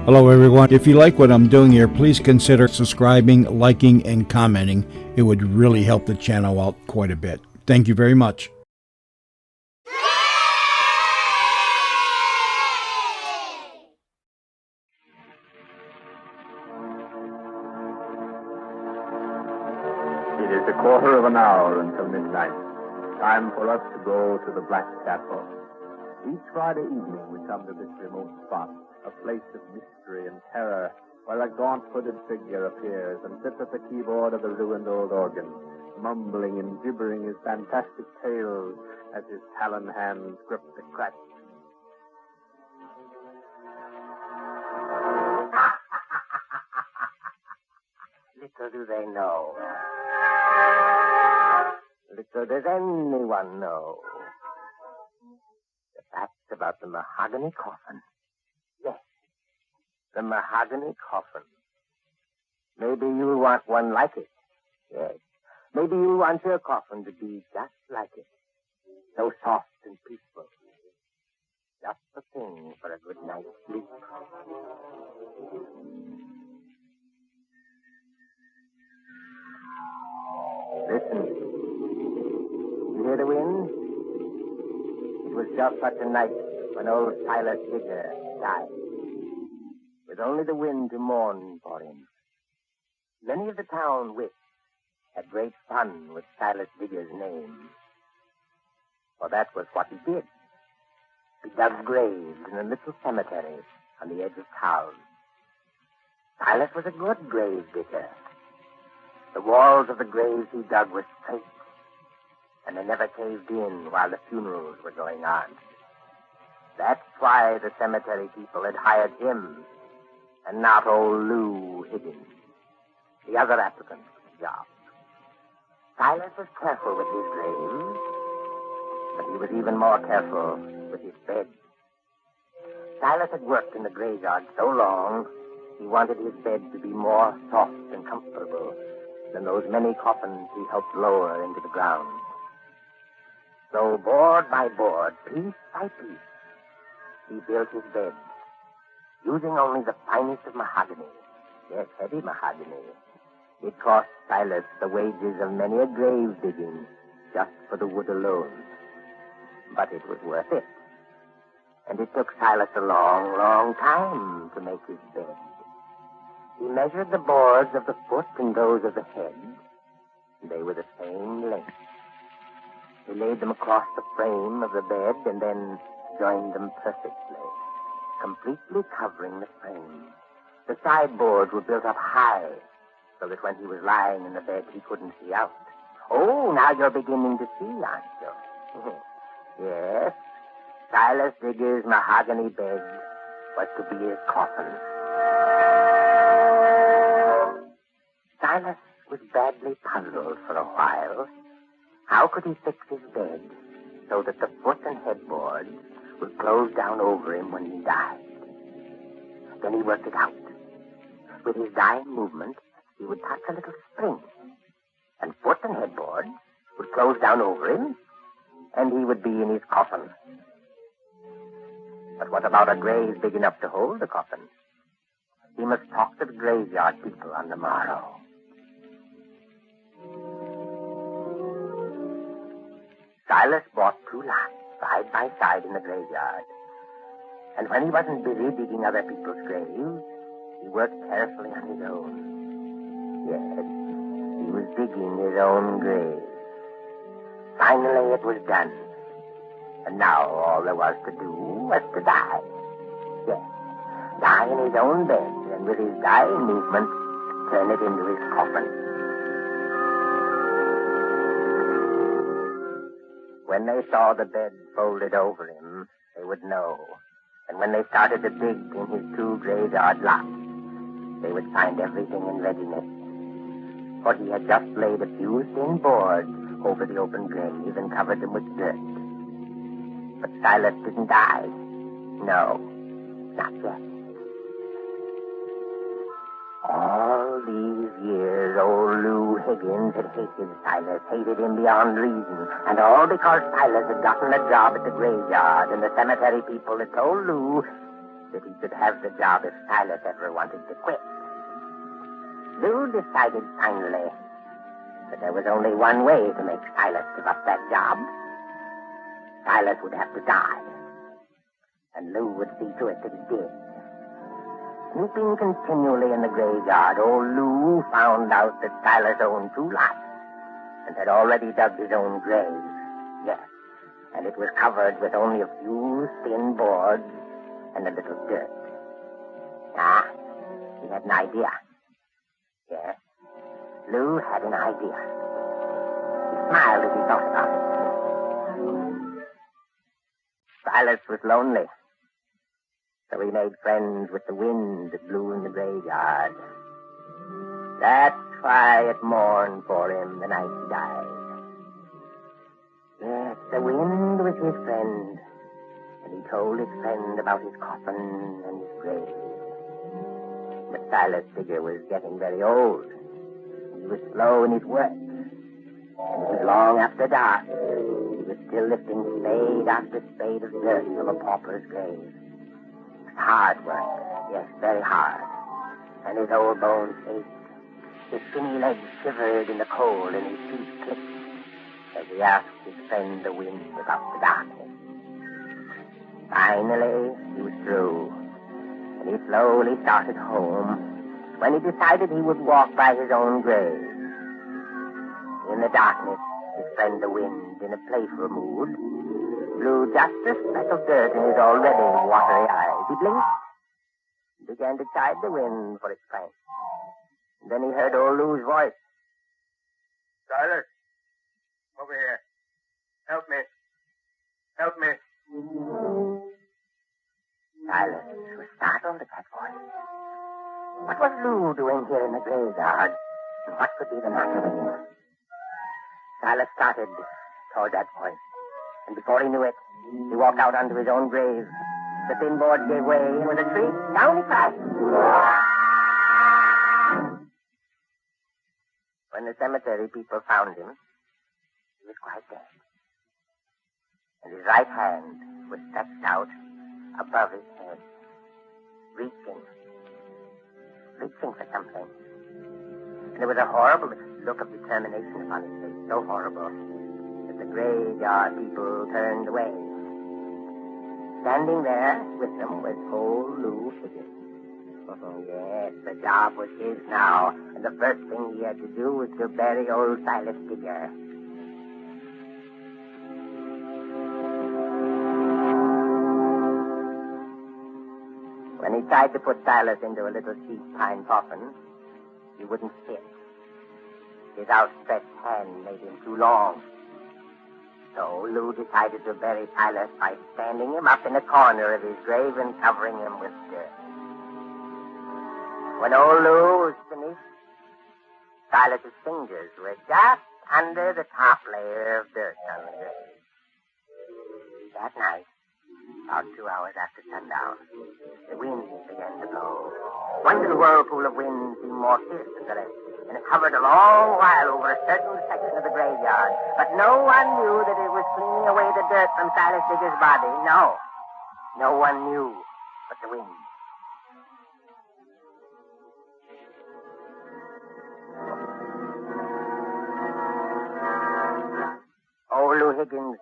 Hello, everyone. If you like what I'm doing here, please consider subscribing, liking, and commenting. It would really help the channel out quite a bit. Thank you very much. It is a quarter of an hour until midnight. Time for us to go to the Black Castle. Each Friday evening we come to this remote spot, a place of mystery and terror, where a gaunt-footed figure appears and sits at the keyboard of the ruined old organ, mumbling and gibbering his fantastic tales as his talon hands grip the crack. Little do they know. Little does anyone know the facts about the Mahogany Coffin. Yes, the Mahogany Coffin. Maybe you'll want one like it. Yes, maybe you'll want your coffin to be just like it. So soft and peaceful. Just the thing for a good night's sleep. Listen. You hear the wind? It was just such a night when old Silas Digger died, with only the wind to mourn for him. Many of the town wits had great fun with Silas Digger's name, for that was what he did. He dug graves in a little cemetery on the edge of town. Silas was a good grave digger. The walls of the graves he dug were straight, and they never caved in while the funerals were going on. That's why the cemetery people had hired him, and not old Lou Higgins, the other applicant for the job. Silas was careful with his graves, but he was even more careful with his bed. Silas had worked in the graveyard so long, he wanted his bed to be more soft and comfortable than those many coffins he helped lower into the ground. So board by board, piece by piece, he built his bed, using only the finest of mahogany. Yes, heavy mahogany. It cost Silas the wages of many a grave digging just for the wood alone. But it was worth it. And it took Silas a long, long time to make his bed. He measured the boards of the foot and those of the head. They were the same length. He laid them across the frame of the bed and then joined them perfectly, completely covering the frame. The sideboards were built up high, so that when he was lying in the bed, he couldn't see out. Oh, now you're beginning to see, aren't you? Yes, Silas Digger's mahogany bed was to be his coffin. Silas was badly puzzled for a while. How could he fix his bed so that the foot and headboard would close down over him when he died? Then he worked it out. With his dying movement, he would touch a little spring, and foot and headboard would close down over him, and he would be in his coffin. But what about a grave big enough to hold the coffin? He must talk to the graveyard people on the morrow. Silas bought 2 lots, side by side in the graveyard. And when he wasn't busy digging other people's graves, he worked carefully on his own. Yes, he was digging his own grave. Finally, it was done. And now all there was to do was to die. Yes, die in his own bed, and with his dying movement, turn it into his coffin. When they saw the bed folded over him, they would know. And when they started to dig in his 2 graveyard lots, they would find everything in readiness. For he had just laid a few thin boards over the open grave and covered them with dirt. But Silas didn't die. No, not yet. All these years, old Lou Higgins had hated Silas, hated him beyond reason. And all because Silas had gotten a job at the graveyard, and the cemetery people had told Lou that he could have the job if Silas ever wanted to quit. Lou decided finally that there was only one way to make Silas give up that job. Silas would have to die, and Lou would see to it that he did. Snooping continually in the graveyard, old Lou found out that Silas owned 2 lots and had already dug his own grave. Yes, and it was covered with only a few thin boards and a little dirt. He had an idea. Yes, Lou had an idea. He smiled as he thought about it. Silas was lonely, so he made friends with the wind that blew in the graveyard. That's why it mourned for him the night he died. Yes, the wind was his friend, and he told his friend about his coffin and his grave. But Silas Digger was getting very old. He was slow in his work. And it was long after dark. He was still lifting spade after spade of dirt from a pauper's grave. It was hard work, yes, very hard. And his old bones ached. His skinny legs shivered in the cold, and his teeth clicked as he asked his friend the wind about the darkness. Finally, he was through, and he slowly started home when he decided he would walk by his own grave. In the darkness, his friend the wind, in a playful mood, blew just a speck of dirt in his already watery eyes. He blinked and began to chide the wind for its prank. And then he heard old Lou's voice. Silas, over here. Help me. Help me. Silas was startled at that voice. What was Lou doing here in the graveyard? And what could be the matter with him? Silas started toward that voice. And before he knew it, he walked out onto his own grave. The thin board gave way, and with a shriek, down he crashed. When the cemetery people found him, he was quite dead. And his right hand was stretched out above his head, reaching for something. And there was a horrible look of determination upon his face, so horrible that the graveyard people turned away. Standing there with them was old Lou Higgins. Yes, the job was his now, and the first thing he had to do was to bury old Silas Digger. When he tried to put Silas into a little cheap pine coffin, he wouldn't fit. His outstretched hand made him too long. So Lou decided to bury Silas by standing him up in a corner of his grave and covering him with dirt. When old Lou was finished, Silas's fingers were just under the top layer of dirt on the grave. That night, about 2 hours after sundown, the wind began to blow. One little whirlpool of wind seemed more fierce than the rest, and it hovered a long while over a certain section of the graveyard. But no one knew that it was cleaning away the dirt from Silas Digger's body. No. No one knew but the wind. Old Lou Higgins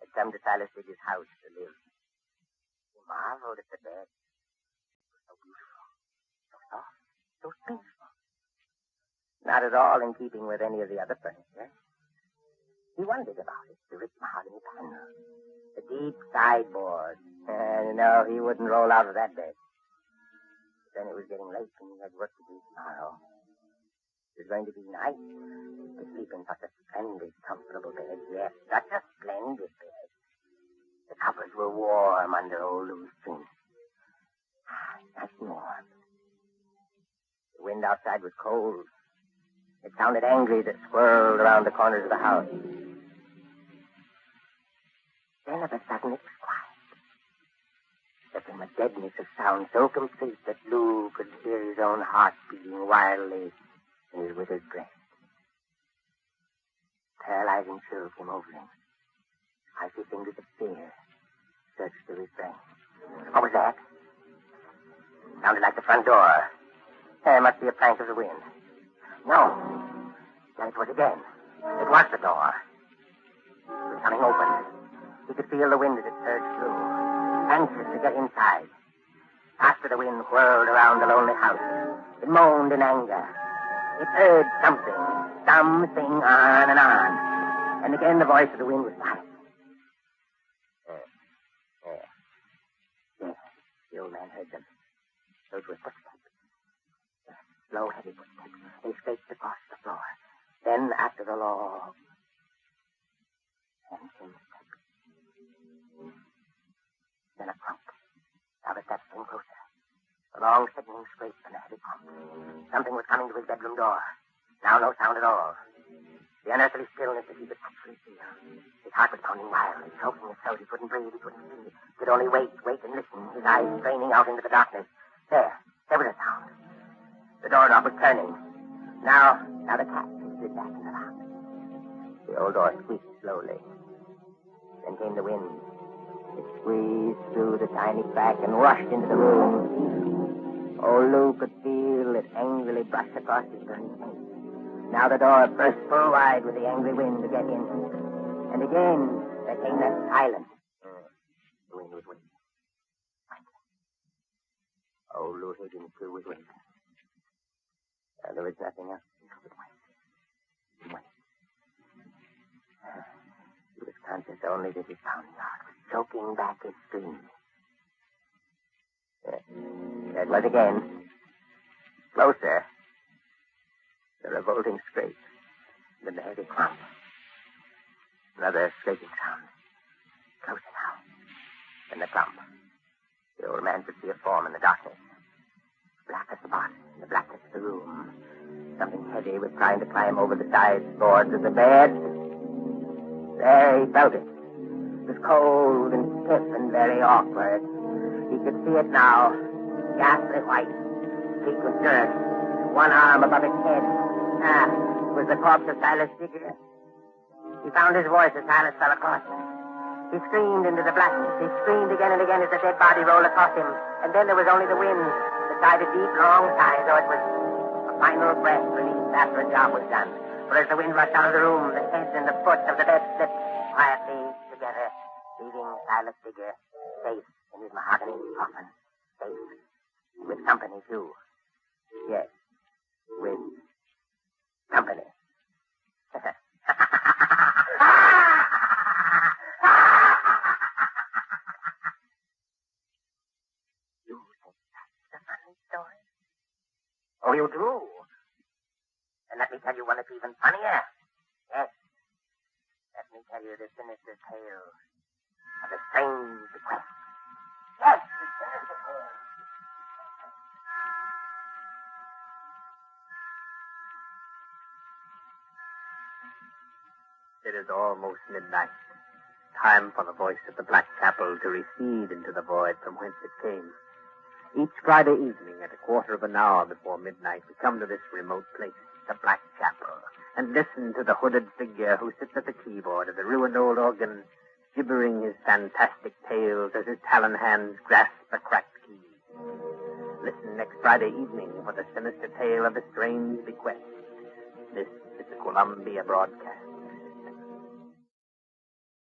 had come to Silas Digger's house to live. He marveled at the bed. It was so beautiful, so soft, so peaceful. Not at all in keeping with any of the other furniture. He wondered about it, the rich mahogany panel, the deep sideboard. No, he wouldn't roll out of that bed. But then it was getting late and he had work to do tomorrow. It was going to be nice to sleep in such a splendid, comfortable bed. Yes, such a splendid bed. The covers were warm under old Lou's chin. Nice and warm. The wind outside was cold. It sounded angry as it swirled around the corners of the house. Then of a sudden it was quiet. There came a deadness of sound so complete that Lou could hear his own heart beating wildly in his withered breast. Paralyzing chill came over him. Icy fingers of fear searched through his brain. What was that? Sounded like the front door. It must be a prank of the wind. No. Then it was again. It was the door. It was coming open. He could feel the wind as it surged through, anxious to get inside. After the wind whirled around the lonely house, it moaned in anger. It urged something on and on. And again the voice of the wind was silent. Yes, the old man heard them. Those were footsteps. Slow, heavy footsteps. They scraped across the floor. Then, after the law, and came the step. Then a crump. Now the steps came closer. A long, sickening scrape and a heavy crump. Something was coming to his bedroom door. Now no sound at all. The unearthly stillness that he could actually feel. His heart was pounding wildly, choking his throat. He couldn't breathe, he couldn't see. He could only wait and listen, his eyes straining out into the darkness. There was a sound. The doorknob was turning. Now the cat slid back in the lock. The old door squeaked slowly. Then came the wind. It squeezed through the tiny crack and rushed into the room. Old Lou could feel it angrily brush across his burning face. Now the door burst full wide with the angry wind to get in. And again, there came that silence. The wind was waiting. Old Lou Higgins, too, was waiting. There was nothing else but wait. He was conscious only that his pounding heart was choking back his screams. There it was again. Closer. The revolting scrape. Then the heavy crump. Another scraping sound. Closer now. Then the crump. The old man could see a form in the darkness. Black as spot in the blackness of the room. Something heavy was trying to climb over the side boards of the bed. There he felt it. It was cold and stiff and very awkward. He could see it now. Ghastly white. His cheek was dirt. One arm above his head. It was the corpse of Silas Digger. He found his voice as Silas fell across him. He screamed into the blackness. He screamed again and again as the dead body rolled across him. And then there was only the wind that sighed a deep, long sigh, though it was a final breath released after a job was done. For as the wind rushed out of the room, the head and the foot of the bed slipped quietly together, leaving Silas Digger safe in his mahogany coffin. Safe. With company, too. Yes. With company. You think that's a funny story? Oh, you do? And let me tell you one that's even funnier. Yes. Let me tell you the sinister tale of a strange bequest. Yes, the sinister tale. It is almost midnight. Time for the voice of the Black Chapel to recede into the void from whence it came. Each Friday evening at a quarter of an hour before midnight, we come to this remote place, the Black Chapel, and listen to the hooded figure who sits at the keyboard of the ruined old organ, gibbering his fantastic tales as his talon hands grasp a cracked key. Listen next Friday evening for the sinister tale of the strange bequest. This is the Columbia Broadcast.